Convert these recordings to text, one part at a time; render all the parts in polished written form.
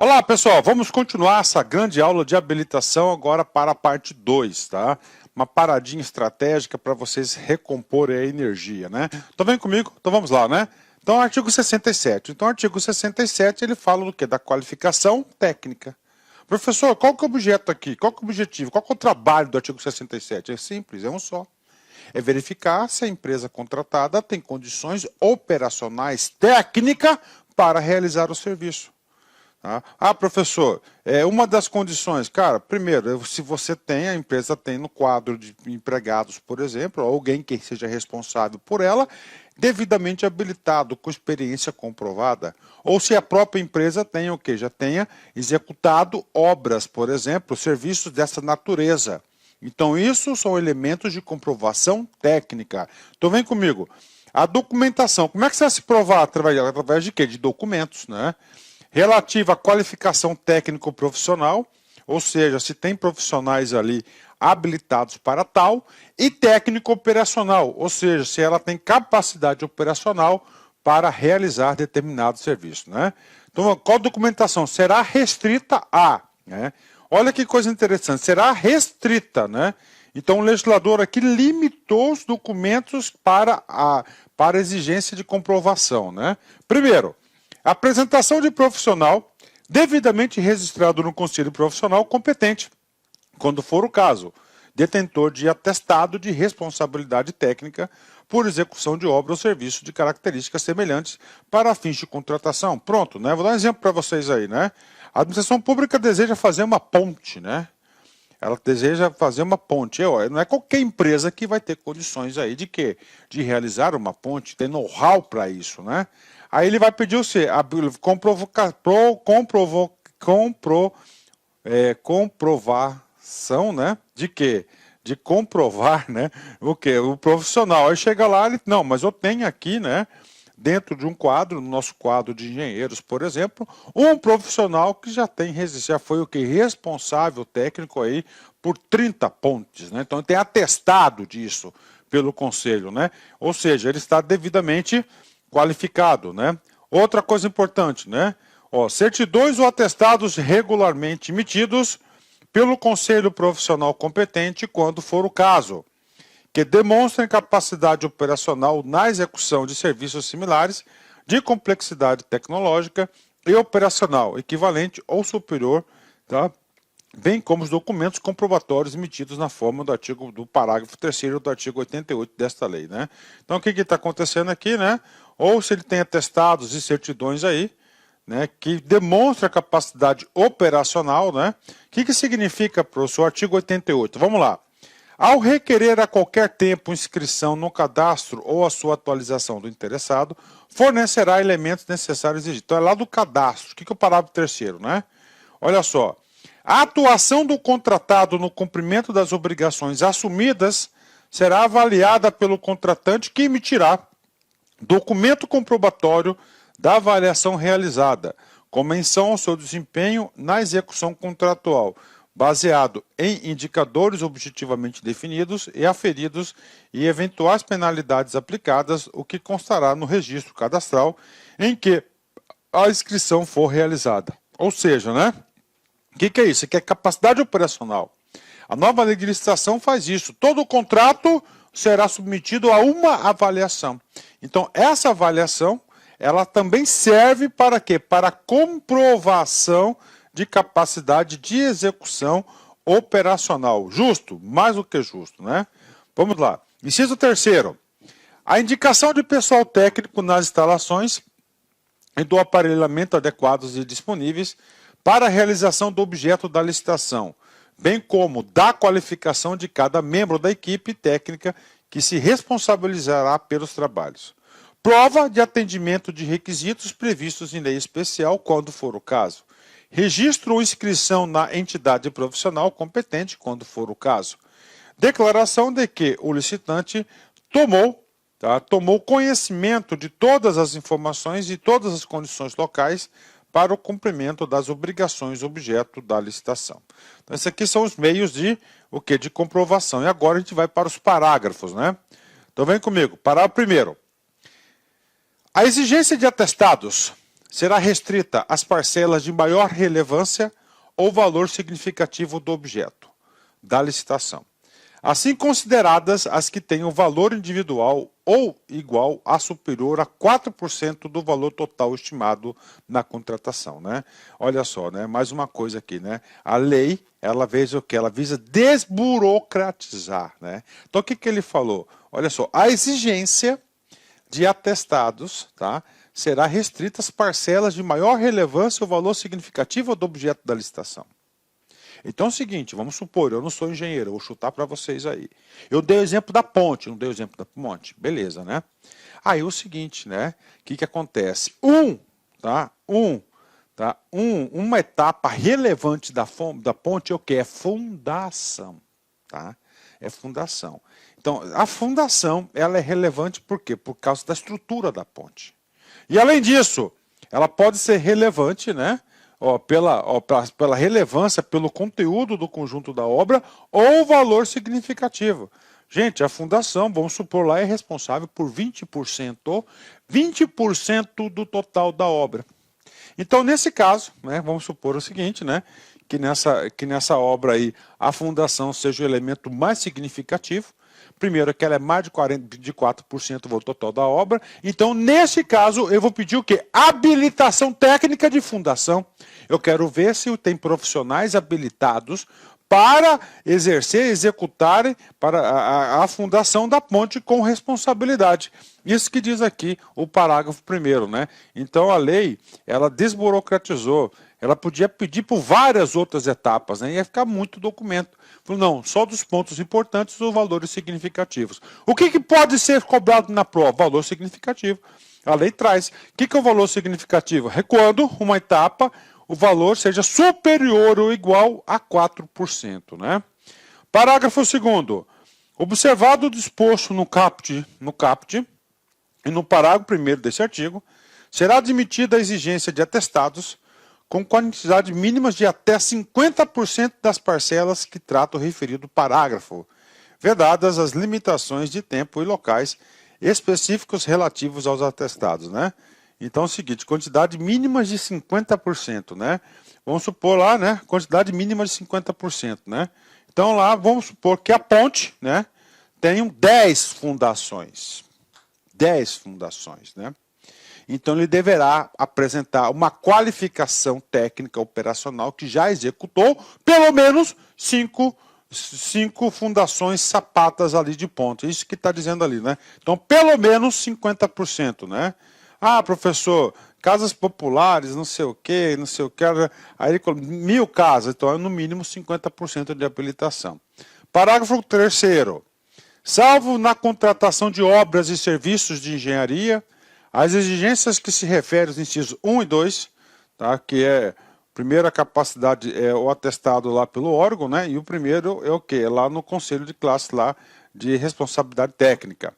Olá, pessoal, vamos continuar essa grande aula de habilitação agora para a parte 2, tá? Uma paradinha estratégica para vocês recomporem a energia, né? Estão vendo comigo? Então vamos lá, né? Então, artigo 67. Então, artigo 67, ele fala do quê? Da qualificação técnica. Professor, qual que é o objeto aqui? Qual que é o objetivo? Qual que é o trabalho do artigo 67? É simples, é um só. É verificar se a empresa contratada tem condições operacionais técnicas para realizar o serviço. Tá? Ah, professor, uma das condições, cara, primeiro, se você tem, a empresa tem no quadro de empregados, por exemplo, alguém que seja responsável por ela, devidamente habilitado, com experiência comprovada, ou se a própria empresa tem o que? Já tenha executado obras, por exemplo, serviços dessa natureza. Então, isso são elementos de comprovação técnica. Então, vem comigo. A documentação, como é que você vai se provar? Através de quê? De documentos, né? Relativa à qualificação técnico-profissional, ou seja, se tem profissionais ali habilitados para tal, e técnico-operacional, ou seja, se ela tem capacidade operacional para realizar determinado serviço, né? Então, qual documentação? Será restrita a, né? Olha que coisa interessante, será restrita, né? Então, o legislador aqui limitou os documentos para a exigência de comprovação, né? Primeiro, apresentação de profissional devidamente registrado no conselho profissional competente, quando for o caso, detentor de atestado de responsabilidade técnica por execução de obra ou serviço de características semelhantes para fins de contratação. Pronto, né? Vou dar um exemplo para vocês aí, né? A administração pública deseja fazer uma ponte, né? Ela deseja fazer uma ponte. Não é qualquer empresa que vai ter condições aí de quê? De realizar uma ponte, ter know-how para isso, né? Aí ele vai pedir a comprovação, né? De quê? De comprovar, né? O quê? O profissional. Aí chega lá, ele, não, mas eu tenho aqui, né? Dentro de um quadro, no nosso quadro de engenheiros, por exemplo, um profissional que já foi o que? Responsável técnico aí por 30 pontes, né? Então tem atestado disso pelo conselho, né? Ou seja, ele está devidamente qualificado, né? Outra coisa importante, né? Certidões ou atestados regularmente emitidos pelo conselho profissional competente, quando for o caso, que demonstrem capacidade operacional na execução de serviços similares de complexidade tecnológica e operacional equivalente ou superior, tá? Bem como os documentos comprobatórios emitidos na forma do parágrafo 3º do artigo 88 desta lei, né? Então, o que está acontecendo aqui, né? Ou se ele tem atestados e certidões aí, né, que demonstra capacidade operacional, né? O que significa, professor, o artigo 88? Vamos lá. Ao requerer a qualquer tempo inscrição no cadastro ou a sua atualização do interessado, fornecerá elementos necessários exigidos. Então, é lá do cadastro. O que é o parágrafo 3º, né? Olha só. A atuação do contratado no cumprimento das obrigações assumidas será avaliada pelo contratante, que emitirá documento comprobatório da avaliação realizada, com menção ao seu desempenho na execução contratual, baseado em indicadores objetivamente definidos e aferidos e eventuais penalidades aplicadas, o que constará no registro cadastral em que a inscrição for realizada. Ou seja, né? O que é isso? Isso é capacidade operacional. A nova lei de licitação faz isso. Todo contrato será submetido a uma avaliação. Então, essa avaliação, ela também serve para quê? Para comprovação de capacidade de execução operacional. Justo? Mais do que justo, né? Vamos lá. Inciso 3º. A indicação de pessoal técnico nas instalações e do aparelhamento adequados e disponíveis para a realização do objeto da licitação, bem como da qualificação de cada membro da equipe técnica que se responsabilizará pelos trabalhos. Prova de atendimento de requisitos previstos em lei especial, quando for o caso. Registro ou inscrição na entidade profissional competente, quando for o caso. Declaração de que o licitante tomou conhecimento de todas as informações e todas as condições locais para o cumprimento das obrigações objeto da licitação. Então, esses aqui são os meios de de comprovação. E agora a gente vai para os parágrafos, né? Então, vem comigo. Parágrafo 1º. A exigência de atestados será restrita às parcelas de maior relevância ou valor significativo do objeto da licitação, assim consideradas as que tenham valor individual ou igual a superior a 4% do valor total estimado na contratação, né? Olha só, né? Mais uma coisa aqui, né? A lei, ela visa o quê? Ela visa desburocratizar, né? Então, o que que ele falou? Olha só, a exigência de atestados, tá? Será restrita às parcelas de maior relevância ou valor significativo do objeto da licitação. Então é o seguinte, vamos supor, eu não sou engenheiro, eu vou chutar para vocês aí. Eu dei o exemplo da ponte, não dei o exemplo da ponte? Beleza, né? Aí o seguinte, né? O que que acontece? Uma etapa relevante da ponte é o que? É fundação, tá? É fundação. Então, a fundação, ela é relevante por quê? Por causa da estrutura da ponte. E além disso, ela pode ser relevante, né? Pela relevância, pelo conteúdo do conjunto da obra ou valor significativo. Gente, a fundação, vamos supor lá, é responsável por 20% do total da obra. Então, nesse caso, né, vamos supor o seguinte, né, que nessa obra aí a fundação seja o elemento mais significativo. Primeiro, que ela é mais de 4% do valor total da obra. Então, nesse caso, eu vou pedir o quê? Habilitação técnica de fundação. Eu quero ver se tem profissionais habilitados para executarem para a fundação da ponte com responsabilidade. Isso que diz aqui o parágrafo 1º, né? Então, a lei, ela desburocratizou. Ela podia pedir por várias outras etapas, né? Ia ficar muito documento. Falou, não, só dos pontos importantes ou valores significativos. O que pode ser cobrado na prova? Valor significativo. A lei traz. O que é o valor significativo? É quando uma etapa, o valor seja superior ou igual a 4%. Né? Parágrafo 2º. Observado o disposto no caput e no parágrafo 1º desse artigo, será admitida a exigência de atestados com quantidade mínimas de até 50% das parcelas que trata o referido parágrafo, vedadas as limitações de tempo e locais específicos relativos aos atestados, né? Então é o seguinte, quantidade mínima de 50%, né? Vamos supor lá, né? Quantidade mínima de 50%, né? Então lá, vamos supor que a ponte, né? Tenham 10 fundações. 10 fundações, né? Então, ele deverá apresentar uma qualificação técnica operacional que já executou pelo menos 5 fundações sapatas ali de ponta. Isso que está dizendo ali, né? Então, pelo menos 50%, né? Ah, professor, casas populares, não sei o quê, Aí ele colocou 1.000 casas, então é no mínimo 50% de habilitação. Parágrafo 3º. Salvo na contratação de obras e serviços de engenharia, as exigências que se referem aos incisos 1 e 2, tá, que é primeiro a capacidade, o atestado lá pelo órgão, né, e o primeiro é o quê? É lá no conselho de classe lá de responsabilidade técnica.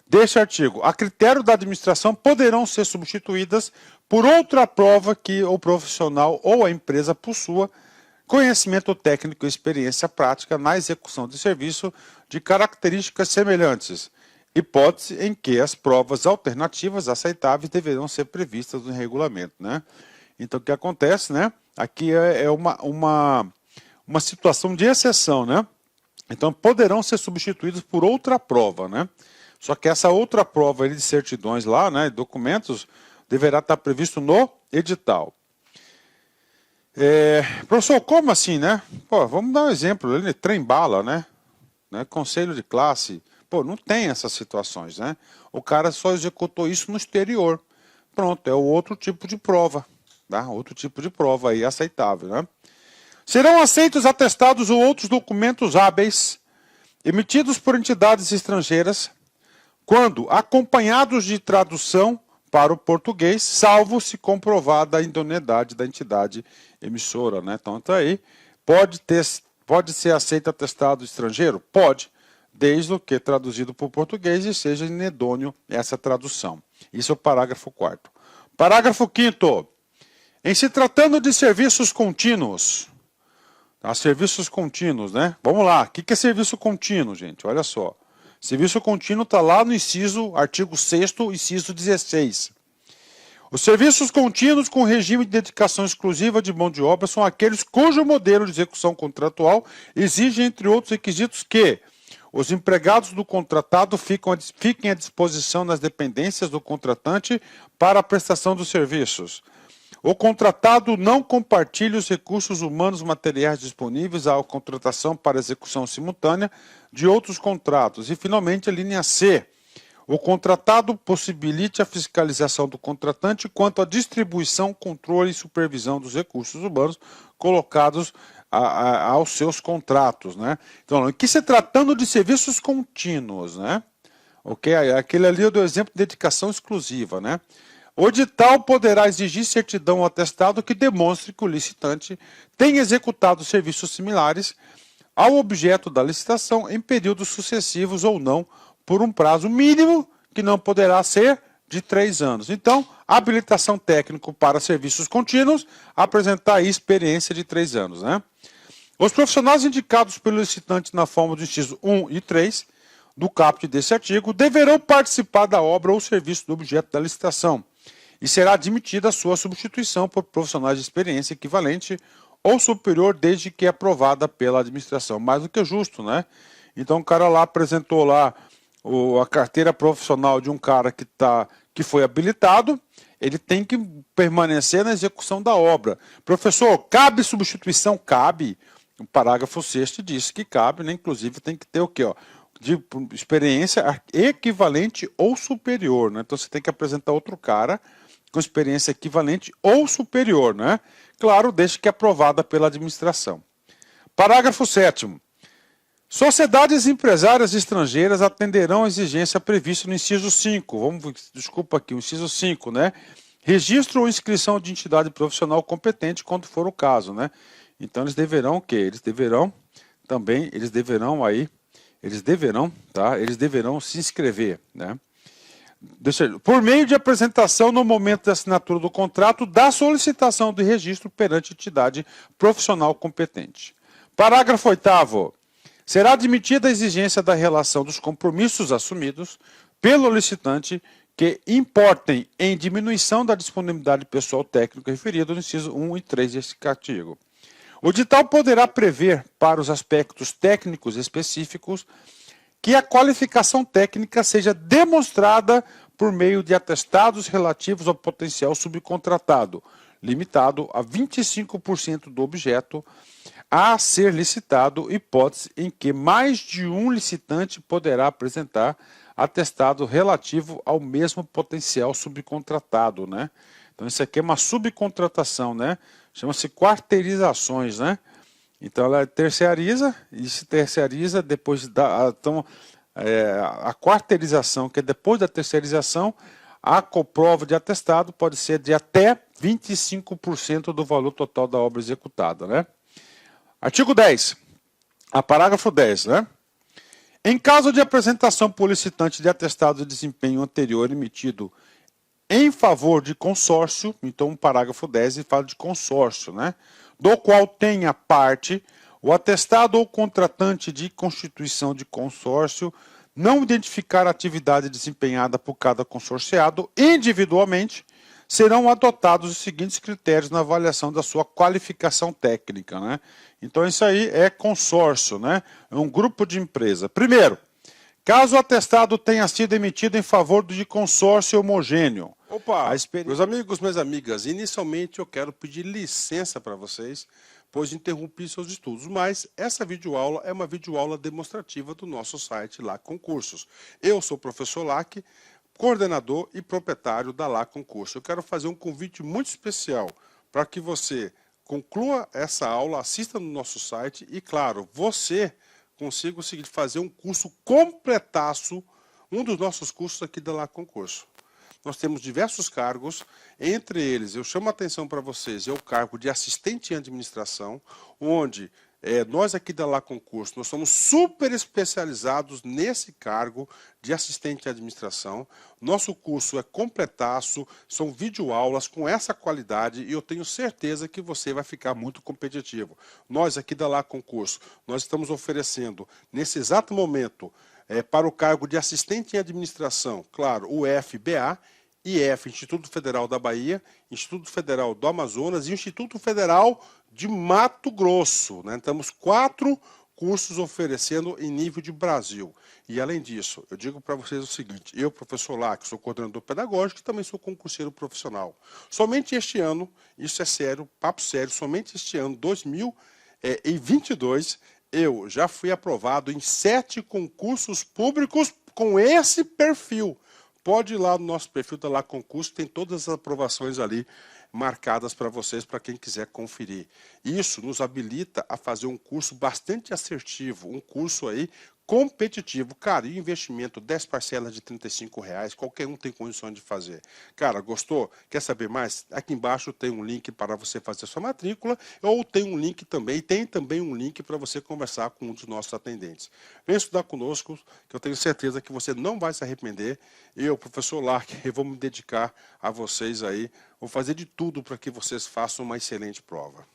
Deste artigo, a critério da administração poderão ser substituídas por outra prova que o profissional ou a empresa possua conhecimento técnico e experiência prática na execução de serviço de características semelhantes, hipótese em que as provas alternativas aceitáveis deverão ser previstas no regulamento, né? Então, o que acontece, né? Aqui é uma situação de exceção, né? Então, poderão ser substituídos por outra prova, né? Só que essa outra prova de certidões lá, né, documentos, deverá estar previsto no edital. Professor, como assim, né? Pô, vamos dar um exemplo, ele trem-bala, né? Conselho de classe. Pô, não tem essas situações, né? O cara só executou isso no exterior. Pronto, é o outro tipo de prova, tá? Outro tipo de prova aí aceitável, né? Serão aceitos atestados ou outros documentos hábeis emitidos por entidades estrangeiras quando acompanhados de tradução para o português, salvo se comprovada a idoneidade da entidade emissora, né? Então, tá aí. Pode ser aceito atestado estrangeiro? Pode, desde que traduzido para o português e seja inidôneo essa tradução. Isso é o parágrafo 4º. Parágrafo 5º. Em se tratando de serviços contínuos, tá? Serviços contínuos, né? Vamos lá, o que é serviço contínuo, gente? Olha só. Serviço contínuo está lá no artigo 6º, inciso 16. Os serviços contínuos com regime de dedicação exclusiva de mão de obra são aqueles cujo modelo de execução contratual exige, entre outros requisitos, que os empregados do contratado fiquem à disposição nas dependências do contratante para a prestação dos serviços. O contratado não compartilhe os recursos humanos materiais disponíveis à contratação para execução simultânea de outros contratos. E, finalmente, a linha C. O contratado possibilite a fiscalização do contratante quanto à distribuição, controle e supervisão dos recursos humanos colocados aos seus contratos, né? Então, aqui se tratando de serviços contínuos, né? Ok? Aquele ali é do exemplo de dedicação exclusiva, né? O edital poderá exigir certidão ou atestado que demonstre que o licitante tem executado serviços similares ao objeto da licitação em períodos sucessivos ou não, por um prazo mínimo que não poderá ser de 3 anos. Então, habilitação técnico para serviços contínuos, apresentar aí experiência de 3 anos, né? Os profissionais indicados pelo licitante na forma do inciso 1 e 3 do caput desse artigo deverão participar da obra ou serviço do objeto da licitação e será admitida a sua substituição por profissionais de experiência equivalente ou superior desde que aprovada pela administração. Mais do que justo, né? Então o cara lá apresentou lá a carteira profissional de um cara que foi habilitado, ele tem que permanecer na execução da obra. Professor, cabe substituição? Cabe. O parágrafo 6º diz que cabe, né? Inclusive tem que ter o quê? Ó? De experiência equivalente ou superior, né? Então você tem que apresentar outro cara com experiência equivalente ou superior, né? Claro, desde que aprovada pela administração. Parágrafo 7º. Sociedades empresárias estrangeiras atenderão a exigência prevista no inciso 5. Desculpa aqui, o inciso 5, né? Registro ou inscrição de entidade profissional competente quando for o caso, né? Então eles deverão o quê? Eles deverão se inscrever, né? Por meio de apresentação no momento da assinatura do contrato da solicitação de registro perante entidade profissional competente. Parágrafo 8º. Será admitida a exigência da relação dos compromissos assumidos pelo licitante que importem em diminuição da disponibilidade pessoal técnica referida no inciso 1 e 3 deste artigo. O edital poderá prever, para os aspectos técnicos específicos, que a qualificação técnica seja demonstrada por meio de atestados relativos ao potencial subcontratado, limitado a 25% do objeto a ser licitado, hipótese em que mais de um licitante poderá apresentar atestado relativo ao mesmo potencial subcontratado, né? Então isso aqui é uma subcontratação, né? Chama-se quarteirizações, né? Então ela terceiriza e se terceiriza depois da... Então, a quarteirização, que é depois da terceirização, a comprova de atestado pode ser de até 25% do valor total da obra executada, né? Artigo 10. Parágrafo 10, né? Em caso de apresentação por licitante de atestado de desempenho anterior emitido em favor de consórcio, então o parágrafo 10 fala de consórcio, né? Do qual tenha parte o atestado ou contratante de constituição de consórcio não identificar a atividade desempenhada por cada consorciado individualmente, serão adotados os seguintes critérios na avaliação da sua qualificação técnica, né? Então isso aí é consórcio, né? É um grupo de empresa. Primeiro, caso o atestado tenha sido emitido em favor de consórcio homogêneo. Opa, meus amigos, minhas amigas, inicialmente eu quero pedir licença para vocês, pois interrompi seus estudos, mas essa videoaula é uma videoaula demonstrativa do nosso site LAC Concursos. Eu sou o professor LAC, coordenador e proprietário da LAC Concurso. Eu quero fazer um convite muito especial para que você conclua essa aula, assista no nosso site e, claro, você consiga fazer um curso completaço, um dos nossos cursos aqui da LAC Concurso. Nós temos diversos cargos, entre eles, eu chamo a atenção para vocês, é o cargo de assistente em administração, onde nós aqui da LAC Concurso, nós somos super especializados nesse cargo de assistente em administração. Nosso curso é completaço, são videoaulas com essa qualidade e eu tenho certeza que você vai ficar muito competitivo. Nós aqui da LAC Concurso, nós estamos oferecendo, nesse exato momento, para o cargo de assistente em administração, claro, o FBA, IF, Instituto Federal da Bahia, Instituto Federal do Amazonas e Instituto Federal de Mato Grosso, né? Temos 4 cursos oferecendo em nível de Brasil. E além disso, eu digo para vocês o seguinte, eu, professor Lac, sou coordenador pedagógico e também sou concurseiro profissional. Somente este ano, isso é sério, papo sério, somente este ano, 2022, eu já fui aprovado em 7 concursos públicos com esse perfil. Pode ir lá no nosso perfil da Lá Concurso, tem todas as aprovações ali marcadas para vocês, para quem quiser conferir. Isso nos habilita a fazer um curso bastante assertivo, um curso aí competitivo. Cara, e o investimento, 10 parcelas de R$ 35, qualquer um tem condições de fazer. Cara, gostou? Quer saber mais? Aqui embaixo tem um link para você fazer sua matrícula, ou tem um link também, um link para você conversar com um dos nossos atendentes. Vem estudar conosco, que eu tenho certeza que você não vai se arrepender. Eu, professor Lark, vou me dedicar a vocês aí, vou fazer de tudo para que vocês façam uma excelente prova.